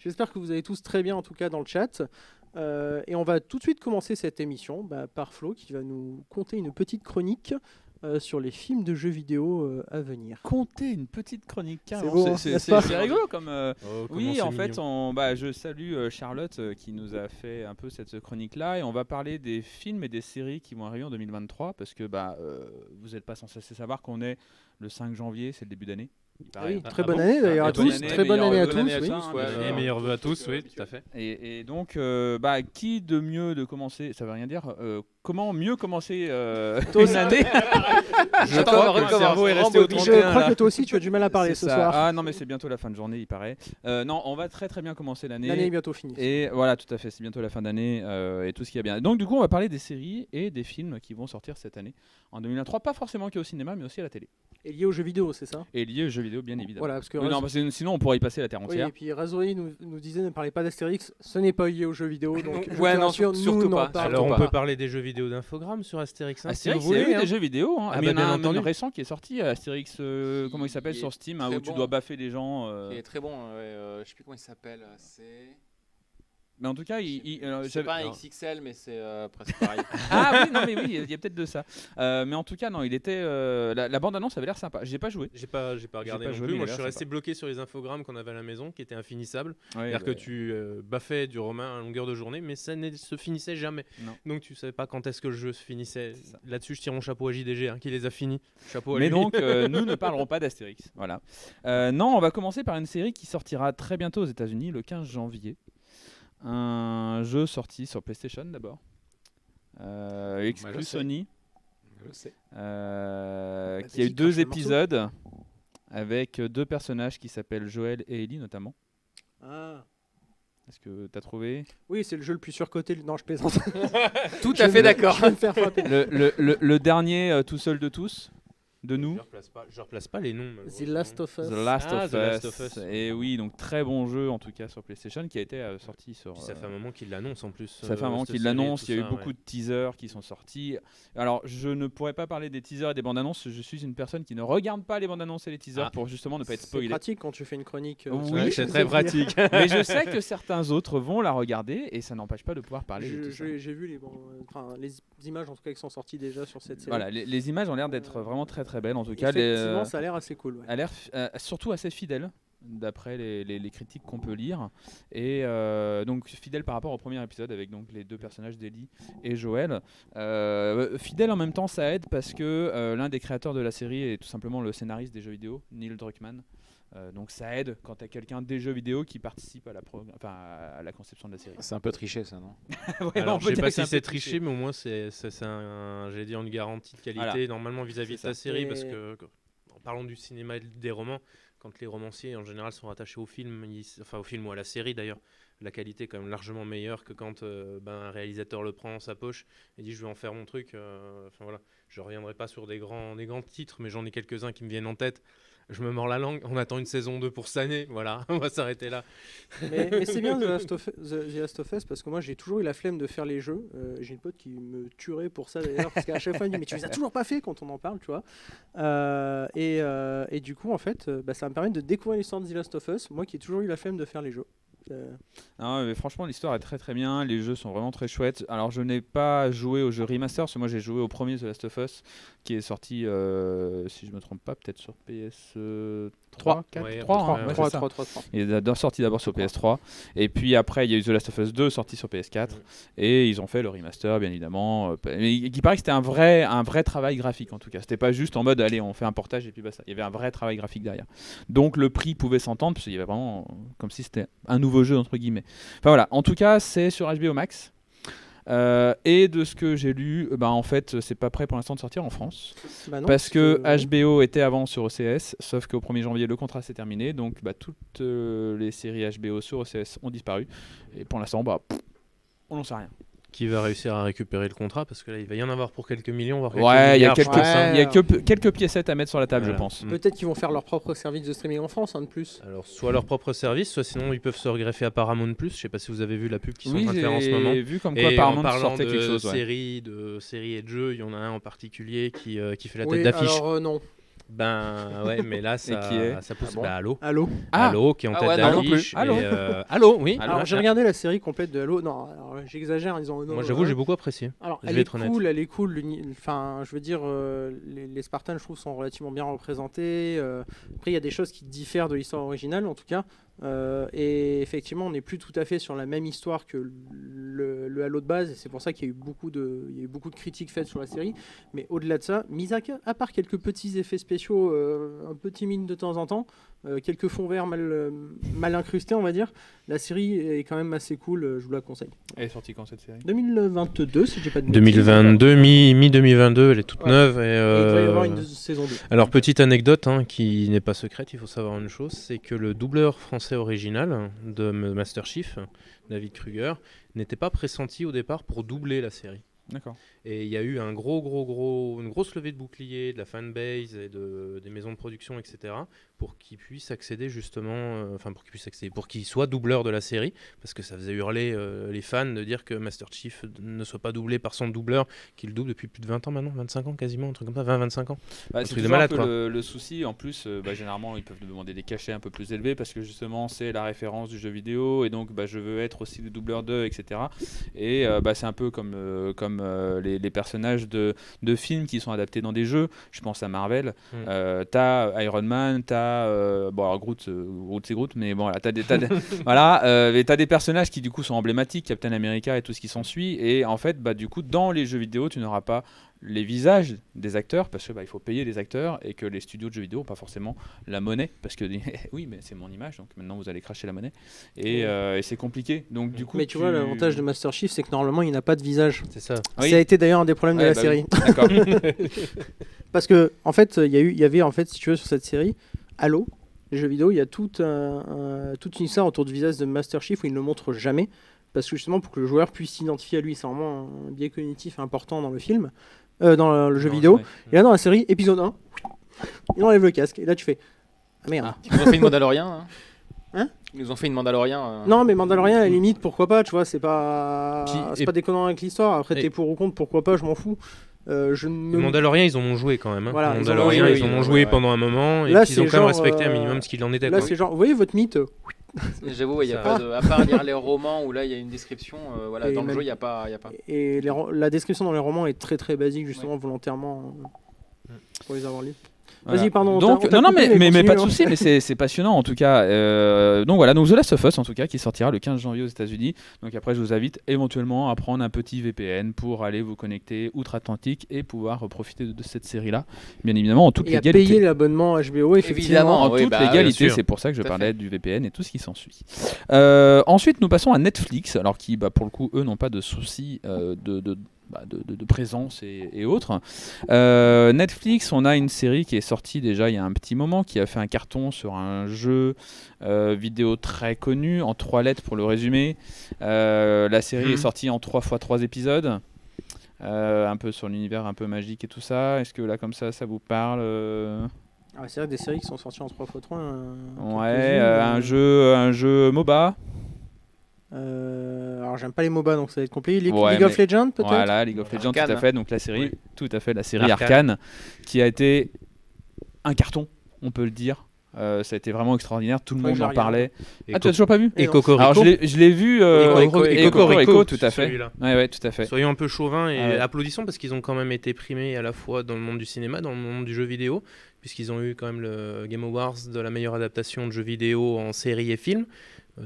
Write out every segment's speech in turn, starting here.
J'espère que vous allez tous très bien, en tout cas dans le chat. Et on va tout de suite commencer cette émission par Flo qui va nous conter une petite chronique sur les films de jeux vidéo à venir. Compter une petite chronique, C'est carrément. beau, hein, n'est-ce pas ? C'est rigolo comme. Oui, c'est en fait, mignon. je salue Charlotte qui nous a fait un peu cette chronique-là et on va parler des films et des séries qui vont arriver en 2023 parce que vous n'êtes pas censé savoir qu'on est le 5 janvier, c'est le début d'année. Oui, très bonne année d'ailleurs à tous. Très bonne année à tous. Oui. Et meilleurs vœux à tous, oui, tout à fait. Et donc, qui de mieux de commencer, ça veut rien dire, comment mieux commencer une année. Je crois que le cerveau est resté au 31. Je crois que toi aussi tu as du mal à parler ce soir. Ah non, mais c'est bientôt la fin de journée, il paraît. Non, on va très très bien commencer l'année. L'année est bientôt finie. Et voilà, tout à fait, c'est bientôt la fin d'année et tout ce qui est bien. Donc du coup, on va parler des séries et des films qui vont sortir cette année en 2023, pas forcément qu'au cinéma, mais aussi à la télé. Et lié aux jeux vidéo, c'est ça ? Et lié aux jeux vidéo, bien évidemment. Voilà, parce que Non, parce que sinon on pourrait y passer la terre oui, entière. et puis Razori nous disait ne parlez pas d'Astérix, ce n'est pas lié aux jeux vidéo. Donc Ouais, non, surtout surtout pas. Alors on pas. peut parler des jeux vidéo d'infogramme sur Astérix, si Astérix, vous il y a voulez. eu des jeux vidéo, hein. Ah Mais il y en bah, a bien un même entendu. récent qui est sorti, Astérix, comment il s'appelle il sur est Steam, très où tu bon. dois baffer des gens. Il est très bon, je sais plus comment il s'appelle. Mais en tout cas, C'est pas un XXL, mais c'est presque pareil. Ah oui, non mais oui, il y a peut-être de ça. Mais en tout cas, non, il était. La bande-annonce avait l'air sympa. J'ai pas joué. J'ai pas regardé pas non joué, plus. mais Moi, il a je suis l'air resté bloqué sur les infogrammes qu'on avait à la maison, qui étaient infinissables. Ouais, C'est-à-dire que tu baffais du romain à longueur de journée, mais ça ne se finissait jamais. Non. Donc tu savais pas quand est-ce que le jeu se finissait. C'est ça. Là-dessus, je tire mon chapeau à JDG, qui les a finis. Chapeau à Mais lui. donc, nous ne parlerons pas d'Astérix. Voilà. Non, on va commencer par une série qui sortira très bientôt aux États-Unis, le 15 janvier. Un jeu sorti sur PlayStation d'abord. Exclu je sais. Sony. Je sais. Qui a vas-y, eu 2 crache le morceau. épisodes avec 2 personnages qui s'appellent Joël et Ellie notamment. Ah. Est-ce que tu as trouvé Oui, c'est le jeu le plus surcoté. Non, je plaisante. Tout à fait d'accord. Je vais me faire frapper. le dernier tout seul de tous, de nous. Je replace pas les noms. The Last of Us. The Last Ah, of The Last Us. of Us. Et oui, donc très bon jeu en tout cas sur PlayStation qui a été sorti sur. Puis ça fait un moment qu'il l'annonce en plus. Ça fait un moment qu'il l'annonce, il y a eu beaucoup de teasers qui sont sortis. Alors, je ne pourrais pas parler des teasers et des bandes annonces, je suis une personne qui ne regarde pas les bandes annonces et les teasers pour justement ne pas être C'est spoilé. pratique quand tu fais une chronique. Oui, Ouais, c'est très pratique. Mais je sais que certains autres vont la regarder et ça n'empêche pas de pouvoir parler de tout ça. J'ai vu les images en tout cas qui sont sorties déjà sur cette série. Voilà, les images ont l'air d'être vraiment très très belles en tout cas. Effectivement, ça a l'air assez cool. Ouais. A l'air surtout assez fidèle d'après les critiques qu'on peut lire et donc fidèle par rapport au premier épisode avec donc les 2 personnages d'Ellie et Joël. Fidèle en même temps ça aide parce que l'un des créateurs de la série est tout simplement le scénariste des jeux vidéo, Neil Druckmann. Donc ça aide quand tu as quelqu'un des jeux vidéo qui participe à la conception de la série. C'est un peu triché ça, non? Ouais, Alors, on je peut sais dire pas que si un c'est peu triché. triché, mais au moins c'est j'allais dire une garantie de qualité Voilà. normalement vis-à-vis de C'est ta ça. série, Et- parce que en parlant du cinéma et des romans, quand les romanciers en général sont rattachés au film, au film ou à la série d'ailleurs, la qualité est quand même largement meilleure que quand un réalisateur le prend en sa poche et dit je vais en faire mon truc. Enfin voilà, je reviendrai pas sur des grands titres, mais j'en ai quelques-uns qui me viennent en tête. Je me mords la langue, on attend une saison 2 pour cette année, voilà, on va s'arrêter là. Mais c'est bien The Last of Us parce que moi j'ai toujours eu la flemme de faire les jeux. J'ai une pote qui me tuerait pour ça d'ailleurs parce qu'à chaque fois elle me dit mais tu les as toujours pas fait quand on en parle, tu vois. Et du coup en fait ça me permet de découvrir l'histoire de The Last of Us, moi qui ai toujours eu la flemme de faire les jeux. Non, mais franchement, l'histoire est très très bien. Les jeux sont vraiment très chouettes. Alors, je n'ai pas joué au jeu remaster, parce que moi j'ai joué au premier The Last of Us, qui est sorti, si je me trompe pas, peut-être sur PS3, 4, Ouais, 3, trois, hein, ouais, ouais, Trois. c'est ça. Il est sorti d'abord sur PS3, et puis après il y a eu The Last of Us 2 sorti sur PS4, et ils ont fait le remaster, bien évidemment. Mais il paraît que c'était un vrai travail graphique en tout cas. C'était pas juste en mode allez, on fait un portage et puis basta. Il y avait un vrai travail graphique derrière. Donc le prix pouvait s'entendre, parce qu'il y avait vraiment comme si c'était un nouveau jeu entre guillemets. Enfin voilà, en tout cas c'est sur HBO Max. Et de ce que j'ai lu, en fait c'est pas prêt pour l'instant de sortir en France. Bah non, parce que HBO était avant sur OCS, sauf qu'au 1er janvier le contrat s'est terminé, donc toutes les séries HBO sur OCS ont disparu. Et pour l'instant, on n'en sait rien. Qui va réussir à récupérer le contrat, parce que là il va y en avoir pour quelques millions, voire quelques Ouais, il y a milliards, je pense, hein. il y a quelques piécettes à mettre sur la table, Voilà. je pense. Peut-être qu'ils vont faire leur propre service de streaming en France, de plus. Alors, soit leur propre service, soit sinon ils peuvent se greffer à Paramount+. Je sais pas si vous avez vu la pub qu'ils sont Oui, en train de faire en ce moment. j'ai vu comme quoi Et en Paramount parlant sortait quelque chose. Ouais. de séries et de jeux, il y en a un en particulier qui fait la tête Oui, d'affiche. alors non. Ben ouais, mais là ça, qui est ça pousse. Ah bon Bah, Halo. Halo. Halo qui est en tête ouais, non, non d'affiche. plus. Et, Halo. Halo, oui. Alors j'ai regardé la série complète de Halo. Non, alors, j'exagère en disant non. Moi j'avoue, j'ai beaucoup apprécié. Alors je elle vais est être honnête. cool, elle est cool. Enfin, je veux dire, les Spartans, je trouve, sont relativement bien représentés. Après, il y a des choses qui diffèrent de l'histoire originale, en tout cas. Et effectivement, on n'est plus tout à fait sur la même histoire que le Halo de base, et c'est pour ça qu'il y a eu beaucoup de critiques faites sur la série. Mais au-delà de ça, à part quelques petits effets spéciaux un peu timides de temps en temps, quelques fonds verts mal incrustés, on va dire, la série est quand même assez cool. Je vous la conseille. Elle est sortie quand cette série? 2022, si j'ai pas de bêtises. 2022, mi-2022, elle est toute Ouais. neuve. Et il va y avoir une saison 2. Alors, petite anecdote qui n'est pas secrète, il faut savoir une chose, c'est que le doubleur français original de Master Chief, David Kruger, n'était pas pressenti au départ pour doubler la série. D'accord. Et il y a eu une grosse levée de boucliers de la fanbase et des maisons de production, etc., pour qu'ils puissent accéder justement, pour qu'ils soient doubleurs de la série, parce que ça faisait hurler les fans de dire que Master Chief ne soit pas doublé par son doubleur, qu'il double depuis plus de 20 ans maintenant, 25 ans quasiment, un truc comme ça, 20-25 ans. Bah, Un c'est truc de toujours malade, un peu quoi. le souci. En plus, généralement, ils peuvent demander des cachets un peu plus élevés parce que justement, c'est la référence du jeu vidéo et donc je veux être aussi le doubleur d'eux, etc. Et c'est un peu comme les personnages de films qui sont adaptés dans des jeux. Je pense à Marvel. T'as Iron Man, t'as alors Groot c'est Groot, mais bon, t'as des personnages qui du coup sont emblématiques, Captain America et tout ce qui s'ensuit. Et en fait, du coup, dans les jeux vidéo, tu n'auras pas les visages des acteurs parce que il faut payer les acteurs et que les studios de jeux vidéo n'ont pas forcément la monnaie parce que oui, mais c'est mon image, donc maintenant vous allez cracher la monnaie et c'est compliqué. Donc du coup, Mais tu vois, l'avantage de Master Chief, c'est que normalement, il n'a pas de visage. C'est ça. Oui. Ça a été d'ailleurs un des problèmes de la série. Oui. D'accord. Parce que, en fait, il y avait, en fait, si tu veux, sur cette série, Halo, les jeux vidéo, il y a toute une histoire autour du visage de Master Chief où il ne le montre jamais. Parce que justement, pour que le joueur puisse s'identifier à lui, c'est vraiment un biais cognitif important dans le film, dans le jeu vidéo. Ouais. Et là, dans la série, épisode 1, il enlève le casque. Et là, tu fais ah merde. Ils nous ont fait une Mandalorian. Hein Ils nous ont fait une Mandalorian. Non, mais Mandalorian, à la limite, pourquoi pas, tu vois, c'est pas Puis- pas déconnant avec l'histoire. Après, et- t'es pour ou contre, pourquoi pas, je m'en fous. Les Mandaloriens, ils en ont joué quand même. Hein. Voilà, Les ils en ont Mandaloriens, joué, ils en oui, ont ouais, joué ouais. pendant un moment et Là, puis ils ont c'est quand même genre, respecté un minimum ce qu'il en était. Là, quoi. c'est genre, vous voyez votre mythe J'avoue, il y a Ça pas de. À part lire les romans où là il y a une description, Et dans le même- jeu il y a pas. Et la description dans les romans est très très basique, justement, volontairement, pour les avoir lus. Voilà. Vas-y, pardon. Donc, on t'a non, coupé, mais continue, pas de hein. souci, mais c'est passionnant en tout cas. Donc voilà, donc The Last of Us en tout cas qui sortira le 15 janvier aux États-Unis. Donc après, je vous invite éventuellement à prendre un petit VPN pour aller vous connecter outre-Atlantique et pouvoir profiter de cette série-là, bien évidemment en toute Et à légalité. payer l'abonnement HBO, effectivement. Évidemment. En oui, toute bah, légalité, bien sûr. c'est pour ça que je Tout à parlais du VPN et tout ce qui s'ensuit. Ensuite, nous passons à Netflix, alors qui, pour le coup, eux n'ont pas de soucis de présence et autres. Netflix, on a une série qui est sortie déjà il y a un petit moment, qui a fait un carton sur un jeu vidéo très connu, en 3 lettres pour le résumer. La série est sortie en 3x3 épisodes. Un peu sur l'univers un peu magique et tout ça. Est-ce que là comme ça vous parle Ah, c'est vrai, des séries qui sont sorties en 3x3. Ouais, un jeu MOBA. Alors, j'aime pas les MOBA, donc ça va être compliqué. Ouais, League of Legends, peut-être. Voilà, League of Legends, tout Arcane. à fait. Donc la série, Oui. tout à fait, la série Arcane. Arcane, qui a été un carton, on peut le dire. Ça a été vraiment extraordinaire, tout le Ouais, monde je en regarde. parlait. Et Ah, tu as toujours pas vu Et non. Cocorico. Alors je l'ai vu Et Cocorico, tout à fait. celui-là. Ouais, tout à fait. Soyons un peu chauvins et Ah ouais. applaudissons parce qu'ils ont quand même été primés à la fois dans le monde du cinéma, dans le monde du jeu vidéo, puisqu'ils ont eu quand même le Game Awards de la meilleure adaptation de jeu vidéo en série et film,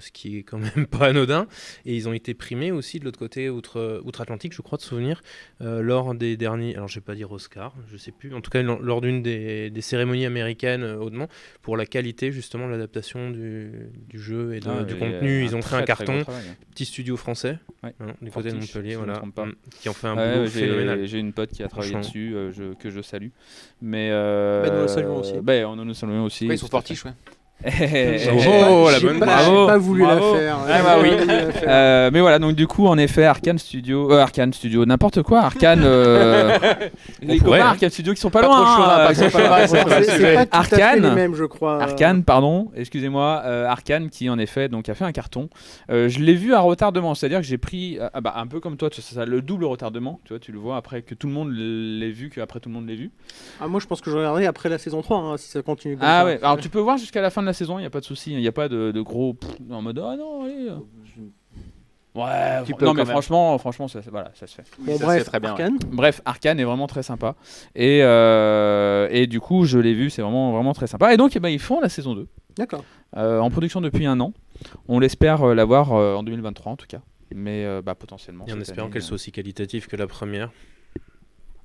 ce qui est quand même pas anodin. Et ils ont été primés aussi de l'autre côté, outre-Atlantique, je crois de souvenir, lors des derniers, alors je vais pas dire Oscar, je sais plus, en tout cas lors d'une des cérémonies américaines hautement, pour la qualité justement de l'adaptation du jeu et du contenu. Ils ont fait un carton. Petit studio français, Ouais. du côté de Fortiche, Montpellier, si je me voilà, trompe pas. qui ont fait un Ouais, boulot phénoménal. j'ai une pote qui a travaillé Franchement. dessus, que je salue. Mais nous le saluons aussi. nous le saluons aussi. Après, ils sont tout à fait. fortiches, ouais. Oh, la bonne J'ai bravo, pas voulu bravo. la faire. Ah bah oui. J'ai pas voulu la faire. Mais voilà, donc du coup, en effet, Arkane Studio, n'importe quoi, Arkane, les pourrait, copains hein. Arkane Studio qui sont pas Pas loin. trop chaud, hein, pas trop chaud, pas trop chaud. C'est pas tout à fait Arkane. les mêmes, je crois. Arkane, pardon, excusez-moi, Arkane qui en effet donc a fait un carton. Je l'ai vu à retardement, c'est-à-dire que j'ai pris un peu comme toi, ça, le double retardement, tu vois, tu le vois après que tout le monde l'ait vu, qu'après tout le monde l'ait vu. Ah, moi, je pense que je regarderai après la saison 3, hein, si ça continue comme Ah ça. ouais, alors tu peux voir jusqu'à la fin de la saison, il y a pas de souci, il y a pas de gros en mode ah non allez. Ouais, Tu peux non quand mais même. franchement voilà, ça se fait. Bon, Ça se bref, fait très bien, Arkane. Bref, Arkane est vraiment très sympa et du coup je l'ai vu, c'est vraiment très sympa et donc ils font la saison 2 D'accord. en production depuis un an. On l'espère l'avoir en 2023 en tout cas, mais potentiellement. Et en cette espérant année, qu'elle soit aussi qualitative que la première.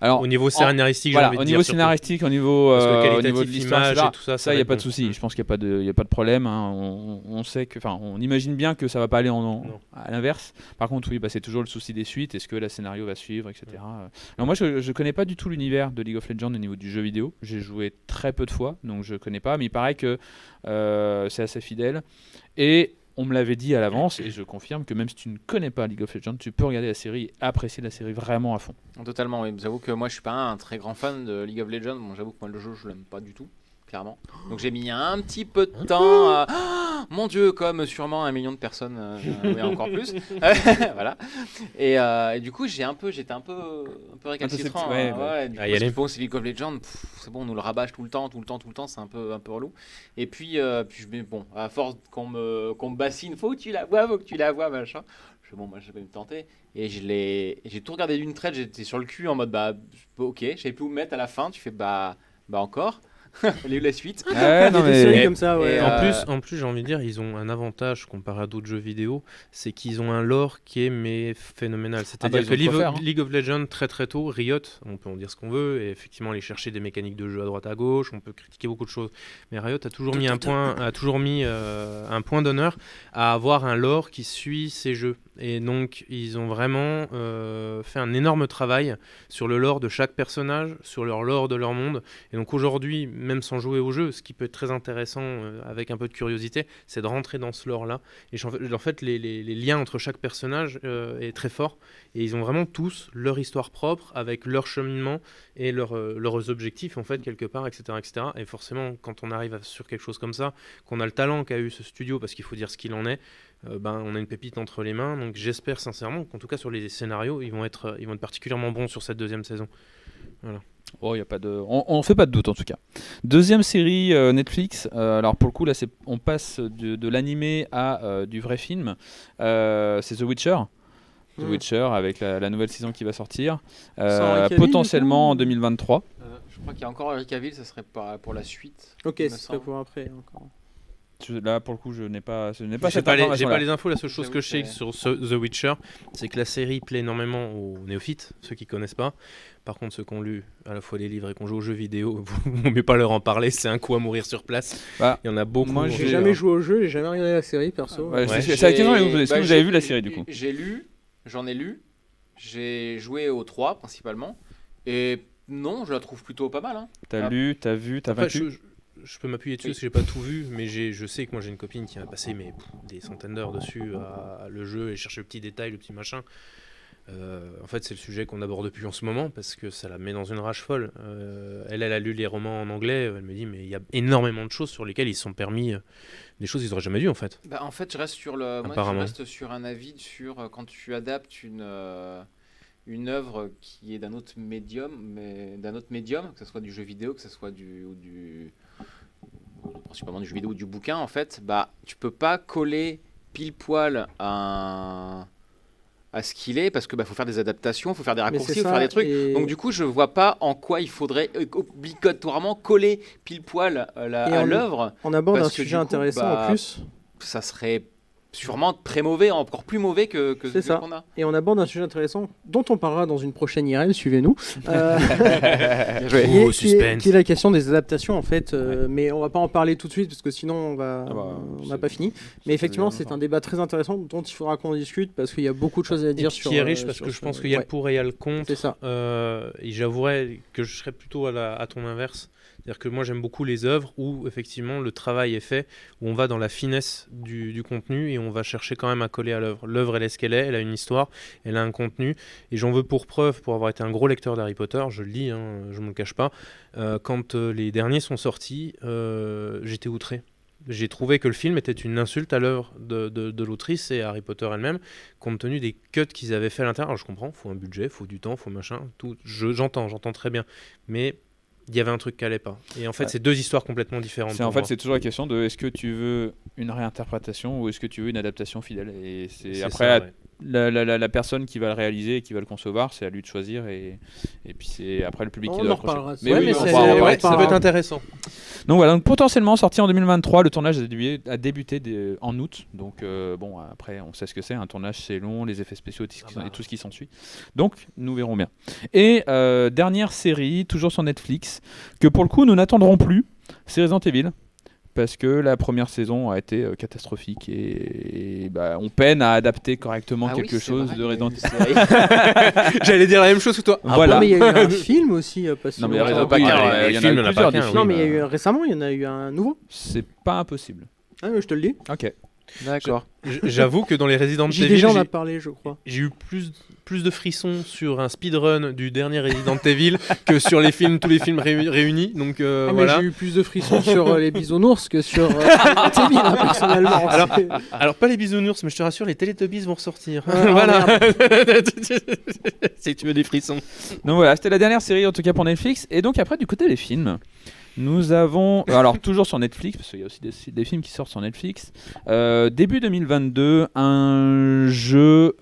Alors Au niveau scénaristique, j'ai voilà, envie de au dire. niveau surtout. scénaristique, au niveau Parce que au qualitatif, niveau de l'histoire, l'image etc., et tout ça, ça va y a être pas de bon. souci. Je pense qu'il y a pas de problème. Hein. On sait que, on imagine bien que ça va pas aller Non. à l'inverse. Par contre, oui, c'est toujours le souci des suites. Est-ce que le scénario va suivre, etc. Alors moi, je connais pas du tout l'univers de League of Legends au niveau du jeu vidéo. J'ai joué très peu de fois, donc je connais pas. Mais il paraît que c'est assez fidèle et on me l'avait dit à l'avance et je confirme que même si tu ne connais pas League of Legends, tu peux regarder la série et apprécier la série vraiment à fond. Totalement, oui. J'avoue que moi je suis pas un très grand fan de League of Legends. Bon, j'avoue que moi le jeu je l'aime pas du tout, clairement. Donc j'ai mis un petit peu de temps à... Ah, mon Dieu, comme sûrement 1 million de personnes, oui, encore plus. Voilà. Et du coup j'étais un peu récalcitrant. ouais, Du coup, Ah, y parce aller. que bon, c'est League of Legends, c'est bon, on nous le rabâche tout le temps, c'est un peu relou. Et puis je me bon, à force qu'on me bassine, faut que tu la vois, machin. Bon, moi je vais me tenter et j'ai tout regardé d'une traite, j'étais sur le cul en mode ok, je savais plus où me mettre à la fin, tu fais encore la suite. Ouais, non, Il y a des séries mais... comme ça, ouais. et, En plus, j'ai envie de dire, ils ont un avantage comparé à d'autres jeux vidéo, c'est qu'ils ont un lore qui est phénoménal. C'est-à-dire ils ont que de quoi faire, hein. League of Legends, très tôt, Riot, on peut en dire ce qu'on veut, et effectivement aller chercher des mécaniques de jeu à droite à gauche, on peut critiquer beaucoup de choses. Mais Riot a toujours mis un point d'honneur à avoir un lore qui suit ses jeux. Et donc, ils ont vraiment fait un énorme travail sur le lore de chaque personnage, sur leur lore de leur monde. Et donc aujourd'hui, même sans jouer au jeu, ce qui peut être très intéressant avec un peu de curiosité, c'est de rentrer dans ce lore-là. Et en fait, les liens entre chaque personnage est très fort. Et ils ont vraiment tous leur histoire propre, avec leur cheminement et leurs objectifs, en fait, quelque part, etc., etc. Et forcément, quand on arrive sur quelque chose comme ça, qu'on a le talent qu'a eu ce studio, parce qu'il faut dire ce qu'il en est, on a une pépite entre les mains. Donc j'espère sincèrement qu'en tout cas sur les scénarios, ils vont être particulièrement bons sur cette deuxième saison. Voilà. Oh, y a pas de... on fait pas de doute en tout cas. Deuxième série Netflix, alors pour le coup là on passe de l'animé à du vrai film, c'est The Witcher. The Witcher avec la nouvelle saison qui va sortir, Henry Cavill, potentiellement en du coup 2023. Je crois qu'il y a encore Henry Cavill, ça serait pour la suite. Ok, il me ce serait semble. pour après encore. Là pour le coup je n'ai pas J'ai cette pas information-là. les infos, la seule chose J'avoue que je sais que sur The Witcher, c'est que la série plaît énormément aux néophytes, ceux qui connaissent pas. Par contre, ceux qui ont lu à la fois les livres et qui ont joué aux jeux vidéo, vaut mieux pas leur en parler, c'est un coup à mourir sur place. Bah, Il y en a beaucoup. moi, J'ai J'ai, jamais joué au jeu, j'ai jamais regardé la série perso. Ouais, Ouais. c'est la question que je vais vous poser. Est-ce que vous avez vu la série du coup? J'en ai lu, j'ai joué aux 3 principalement, et non, je la trouve plutôt pas mal. Hein. T'as lu, t'as vu, t'as Après, vaincu? je peux m'appuyer dessus Oui. parce que j'ai pas tout vu, mais je sais que moi j'ai une copine qui a passé des centaines d'heures dessus à le jeu et chercher le petit détail, le petit machin. En fait, c'est le sujet qu'on aborde depuis en ce moment parce que ça la met dans une rage folle. Elle a lu les romans en anglais. Elle me dit, mais il y a énormément de choses sur lesquelles ils se sont permis des choses qu'ils auraient jamais dû en fait. Bah, en fait, je reste sur Apparemment. je reste sur un avis sur quand tu adaptes une œuvre qui est d'un autre médium, que ce soit du jeu vidéo, que ce soit principalement du jeu vidéo ou du bouquin, en fait, tu peux pas coller pile poil à ce qu'il est parce que faut faire des adaptations, faut faire des Mais raccourcis, c'est faut ça, faire des trucs. et- Donc du coup, je vois pas en quoi il faudrait obligatoirement coller pile poil à l'œuvre. On aborde Parce un que sujet du coup, intéressant en plus. Ça serait sûrement très mauvais, encore plus mauvais que C'est celui ça. qu'on a. Et on aborde un sujet intéressant dont on parlera dans une prochaine IRL, suivez-nous. Bien joué. qui est- Oh, suspense. qui est la question des adaptations en fait, mais on va pas en parler tout de suite parce que sinon on n'a pas fini. Mais effectivement, c'est un débat très intéressant dont il faudra qu'on discute parce qu'il y a beaucoup de choses à dire sur. Qui est riche parce sur que je ce- pense qu'il y a le pour et il y a le contre. C'est ça. Et j'avouerais que je serais plutôt à ton inverse. C'est-à-dire que moi j'aime beaucoup les œuvres où effectivement le travail est fait, où on va dans la finesse du contenu et on va chercher quand même à coller à l'œuvre. L'œuvre elle est ce qu'elle est, elle a une histoire, elle a un contenu et j'en veux pour preuve, pour avoir été un gros lecteur d'Harry Potter, je le dis, je ne me le cache pas, quand les derniers sont sortis, j'étais outré. J'ai trouvé que le film était une insulte à l'œuvre de l'autrice et à Harry Potter elle-même, compte tenu des cuts qu'ils avaient fait à l'intérieur. Alors je comprends, faut un budget, faut du temps, faut machin, tout. J'entends très bien, mais il y avait un truc qui allait pas. Et en fait, c'est deux histoires complètement différentes. C'est toujours la question de est-ce que tu veux une réinterprétation ou est-ce que tu veux une adaptation fidèle. Et c'est après ça, la personne qui va le réaliser et qui va le concevoir, c'est à lui de choisir et puis c'est après le public qui doit accrocher. Mais ça peut être intéressant. Donc voilà, donc potentiellement sorti en 2023, le tournage a débuté en août. Donc bon, après on sait ce que c'est, un tournage c'est long, les effets spéciaux et tout ce qui s'ensuit. Donc nous verrons bien. Et dernière série, toujours sur Netflix, que pour le coup nous n'attendrons plus, c'est Resident Evil. Parce que la première saison a été catastrophique et on peine à adapter correctement quelque chose de Resident Evil. J'allais dire la même chose que toi. Voilà. Non, mais il y a eu un film aussi. Non, mais il y en a plusieurs des films. Non, mais récemment, il y en a eu un nouveau. C'est pas impossible. Ah, mais je te le dis. Ok. D'accord. J'avoue que dans les Resident Evil, déjà en a parlé, je crois. J'ai eu plus de frissons sur un speedrun du dernier Resident Evil que sur tous les films réunis. Donc voilà. J'ai eu plus de frissons sur les bisounours que sur Resident Evil, personnellement. Alors pas les bisounours, mais je te rassure, les Teletubbies vont ressortir. Voilà. Si tu veux des frissons. Donc voilà, c'était la dernière série en tout cas pour Netflix. Et donc après du côté des films. Nous avons, alors toujours sur Netflix, parce qu'il y a aussi des films qui sortent sur Netflix, début 2022, un jeu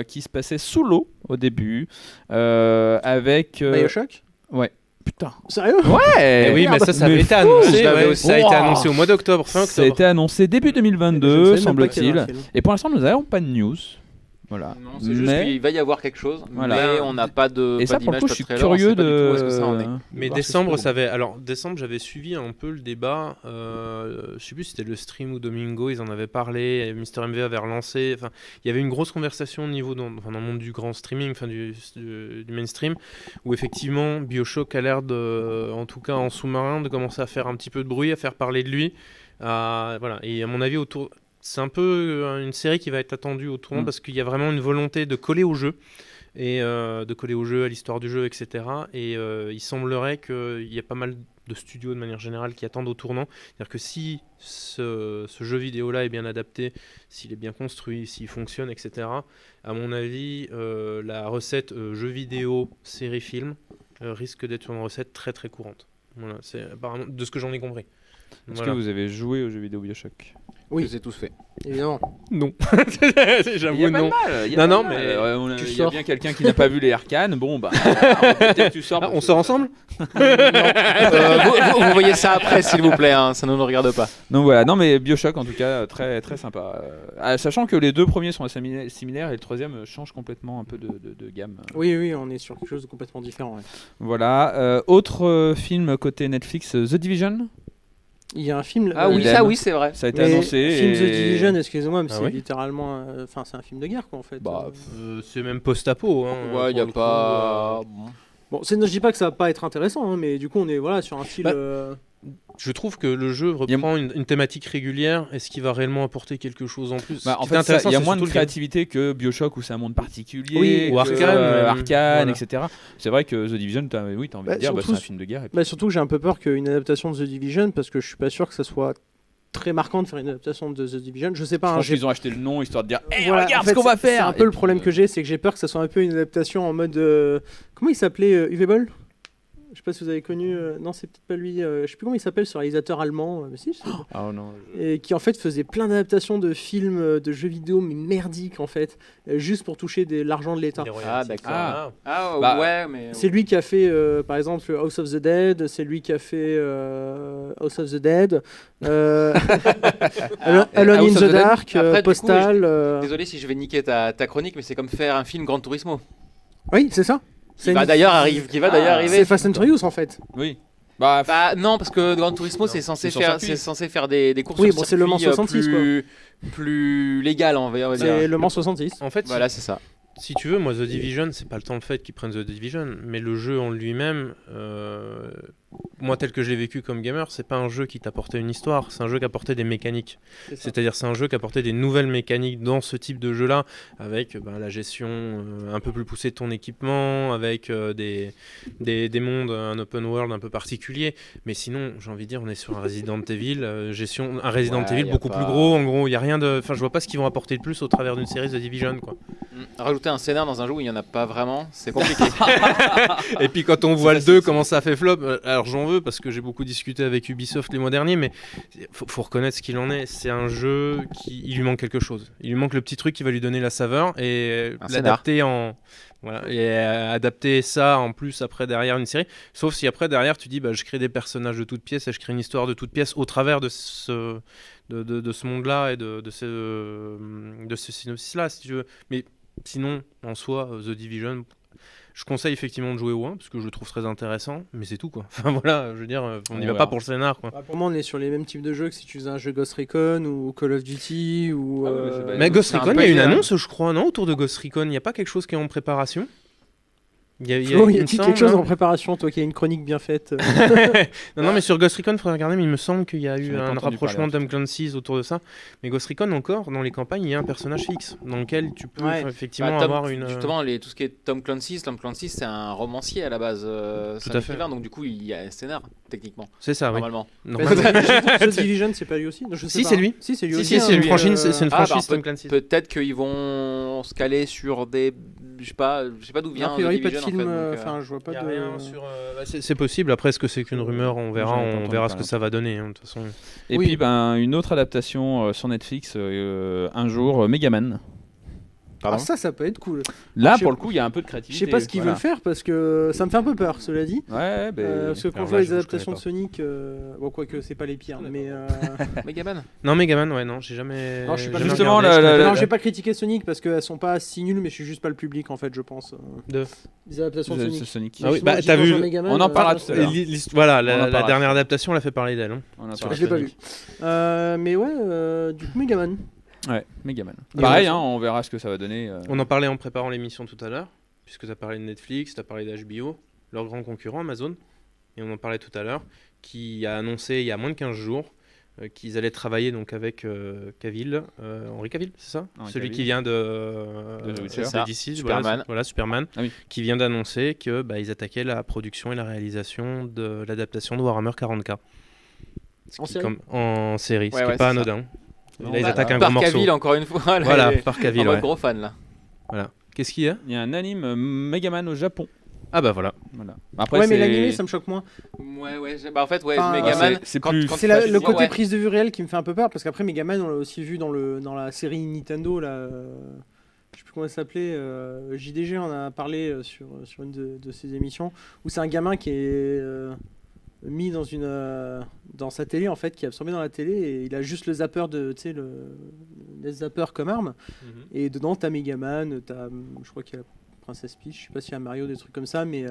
qui se passait sous l'eau au début, avec... Bioshock ? Ouais. Putain. Sérieux ? Ouais. Oui, mais ça avait été annoncé. Ça a été annoncé au mois d'octobre, fin octobre. Ça a été annoncé début 2022, semble-t-il. Et pour l'instant, nous n'avons pas de news. Voilà. Non, c'est juste qu'il va y avoir quelque chose, mais on n'a pas de. Et pas ça, pour le coup, je suis trailer, curieux de. Où ça en est. Mais décembre, décembre, j'avais suivi un peu le débat. Je sais plus si c'était le stream ou Domingo, ils en avaient parlé. Mister MV avait relancé. Enfin, il y avait une grosse conversation au niveau dans le monde du grand streaming, enfin du mainstream, où effectivement BioShock a l'air en tout cas en sous-marin, de commencer à faire un petit peu de bruit, à faire parler de lui. Voilà. Et à mon avis, c'est un peu une série qui va être attendue au tournant parce qu'il y a vraiment une volonté de coller au jeu et de coller au jeu, à l'histoire du jeu, etc. Et il semblerait qu'il y a pas mal de studios de manière générale qui attendent au tournant. C'est-à-dire que si ce jeu vidéo-là est bien adapté, s'il est bien construit, s'il fonctionne, etc., à mon avis, la recette jeu vidéo, série, film risque d'être une recette très très courante. Voilà, c'est apparemment de ce que j'en ai compris. Est-ce que vous avez joué aux jeux vidéo Bioshock ? Oui, c'est tous fait. Évidemment. Non. Il J'avoue, y non. a il y a bien quelqu'un qui n'a pas vu les Arcanes. Bon, peut-être tu sors. On sort ensemble ? Vous voyez ça après, s'il vous plaît. Ça ne nous regarde pas. Donc voilà. Non, mais Bioshock, en tout cas, très très sympa. Sachant que les deux premiers sont assez similaires et le troisième change complètement un peu de gamme. Oui, on est sur quelque chose de complètement différent. Ouais. Voilà. Autre film côté Netflix, The Division. Il y a un film. Oui, c'est vrai. Ça a été annoncé. Le film The Division, excusez-moi, mais c'est oui littéralement. Enfin, c'est un film de guerre, quoi, en fait. C'est même post-apo. Ouais, il n'y a pas. Bon, je dis pas que ça va pas être intéressant, mais du coup, on est sur un style. Je trouve que le jeu reprend une thématique régulière. Est-ce qu'il va réellement apporter quelque chose en plus ? En fait, il y a moins de créativité que BioShock où c'est un monde particulier, ou Arcane, etc. C'est vrai que The Division, t'as envie de dire c'est un film de guerre. Surtout que j'ai un peu peur qu'une adaptation de The Division, parce que je suis pas sûr que ça soit très marquant de faire une adaptation de The Division. Je sais pas. Je pense qu'ils ont acheté le nom histoire de dire voilà, regarde ce qu'on va faire. C'est un peu le problème que j'ai, c'est que j'ai peur que ça soit un peu une adaptation en mode. Comment il s'appelait UV Ball ? Je sais pas si vous avez connu. Non, c'est peut-être pas lui. Je sais plus comment il s'appelle, ce réalisateur allemand. Mais si. Non. Et qui en fait faisait plein d'adaptations de films, de jeux vidéo, mais merdiques en fait, juste pour toucher l'argent de l'État. Ah d'accord. Ouais, mais. C'est lui qui a fait, par exemple, House of the Dead. C'est lui qui a fait House of the Dead. Alone in the Dark, Postal. Désolé si je vais niquer ta chronique, mais c'est comme faire un film Gran Turismo. Oui, c'est ça. Qui va d'ailleurs arriver. C'est Fast and Furious en fait. Oui. Non, parce que Gran Turismo c'est censé faire des courses sur c'est Le Mans 66 plus légal, on va dire. C'est Le Mans 66. En fait, voilà, c'est ça. Si tu veux, moi, The Division, c'est pas le temps le fait qu'ils prennent The Division, mais le jeu en lui-même, moi, tel que je l'ai vécu comme gamer, c'est pas un jeu qui t'apportait une histoire, c'est un jeu qui apportait des mécaniques. C'est-à-dire, c'est un jeu qui apportait des nouvelles mécaniques dans ce type de jeu-là, avec la gestion un peu plus poussée de ton équipement, avec des mondes, un open world un peu particulier. Mais sinon, j'ai envie de dire, on est sur un Resident Evil, un Resident Evil beaucoup plus gros. En gros, il y a rien de, enfin, je vois pas ce qu'ils vont apporter de plus au travers d'une série The Division, quoi. Rajouter un scénar dans un jeu où il n'y en a pas vraiment, c'est compliqué. Et puis quand on voit le 2, comment ça fait flop, alors j'en veux parce que j'ai beaucoup discuté avec Ubisoft les mois derniers, mais faut reconnaître ce qu'il en est. C'est un jeu il lui manque quelque chose. Il lui manque le petit truc qui va lui donner la saveur et l'adapter en... Voilà, et adapter ça en plus après derrière une série. Sauf si après derrière tu dis je crée des personnages de toutes pièces et je crée une histoire de toutes pièces au travers de ce monde-là et de ce synopsis-là, si tu veux. Mais sinon, en soi, The Division, je conseille effectivement de jouer au 1 parce que je le trouve très intéressant, mais c'est tout quoi. Enfin voilà, je veux dire, on n'y va pas pour le scénar quoi. Pour moi, on est sur les mêmes types de jeux que si tu faisais un jeu Ghost Recon ou Call of Duty ou. Mais Ghost Recon, il y a une annonce, je crois, non, autour de Ghost Recon. Il n'y a pas quelque chose qui est en préparation? Y a-t-il quelque chose en préparation, toi qui as une chronique bien faite non, mais sur Ghost Recon, il faudrait regarder, mais il me semble qu'il y a eu un rapprochement de Tom Clancy's autour de ça. Mais Ghost Recon, encore, dans les campagnes, il y a un personnage fixe dans lequel tu peux effectivement avoir une. Justement, tout ce qui est Tom Clancy's, c'est un romancier à la base. Tout à fait. Donc du coup, il y a un scénar, techniquement. C'est ça, normalement. The Division, c'est pas lui aussi? Si, c'est lui. Si, c'est lui aussi. C'est une franchise Tom Clancy's. Peut-être qu'ils vont se caler sur des. Je sais pas d'où vient. A priori, pas de Division, film. en fait, Enfin, je vois pas de. Rien sur. C'est possible. Après, est-ce que c'est qu'une rumeur? On verra ce que ça va donner. De toute façon. Et puis, une autre adaptation sur Netflix un jour, Megaman. Ah, ça peut être cool. Là, pour le coup, il y a un peu de créativité. Je sais pas ce qu'ils veulent faire parce que ça me fait un peu peur, cela dit. Ouais, parce que quand je vois les adaptations de Sonic, bon, quoique c'est pas les pires, mais. Megaman. Non, Megaman, ouais, non, j'ai jamais. Non, je suis pas justement. Non, j'ai pas critiqué Sonic parce qu'elles sont pas si nulles, mais je suis juste pas le public en fait, je pense. Les adaptations de Sonic. Ah oui, t'as vu. On en parlera tout à l'heure. Voilà, la dernière adaptation, elle a fait parler d'elle. Je l'ai pas vu. Mais ouais, du coup, Megaman. Ouais, Megaman. Pareil, on verra ce que ça va donner. On en parlait en préparant l'émission tout à l'heure, puisque tu as parlé de Netflix, tu as parlé d'HBO, leur grand concurrent Amazon, et on en parlait tout à l'heure, qui a annoncé il y a moins de 15 jours qu'ils allaient travailler donc avec Cavill, Henry Cavill, c'est ça? Celui Cavill. qui vient de DC, Superman. Voilà, Superman, qui vient d'annoncer que ils attaquaient la production et la réalisation de l'adaptation de Warhammer 40K. En série, ce qui n'est pas anodin. Là, ils attaquent un gros morceau. Par Cavill, encore une fois. Voilà, par Cavill. En mode gros fan, là. Voilà. Qu'est-ce qu'il y a? Il y a un anime Megaman au Japon. Ah bah voilà. Après, mais l'animé, ça me choque moins. Ouais. En fait, Megaman, c'est le côté prise de vue réelle qui me fait un peu peur, parce qu'après, Megaman, on l'a aussi vu dans la série Nintendo, là. Je sais plus comment elle s'appelait. JDG en a parlé sur une de ses émissions, où c'est un gamin qui est mis dans sa télé en fait, qui est absorbé dans la télé, et il a juste le zapper le zapper comme arme, et dedans t'as Megaman, je crois qu'il y a Princess Peach, je sais pas s'il y a Mario, des trucs comme ça, mais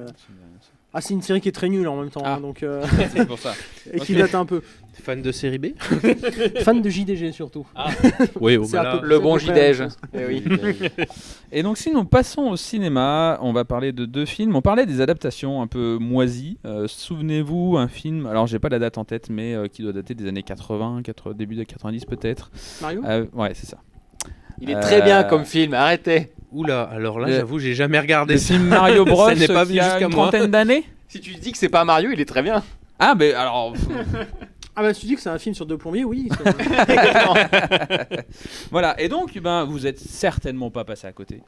c'est une série qui est très nulle en même temps, donc c'est pour ça. et qui date un peu. Fan de série B? Fan de JDG surtout. Oui, le bon JDG. Et donc si nous passons au cinéma, on va parler de deux films. On parlait des adaptations un peu moisies. Souvenez-vous, un film, alors j'ai pas la date en tête, mais qui doit dater des années 80, début des 90 peut-être. Mario? Ouais, c'est ça. Il est très bien comme film, arrêtez. Oula, alors là, j'avoue, j'ai jamais regardé le film Mario Bros. Ça n'est pas il y a une trentaine d'années. Si tu dis que c'est pas Mario, il est très bien. Ah, mais alors. Ah bah tu dis que c'est un film sur deux plombiers, oui. Voilà, et donc vous êtes certainement pas passé à côté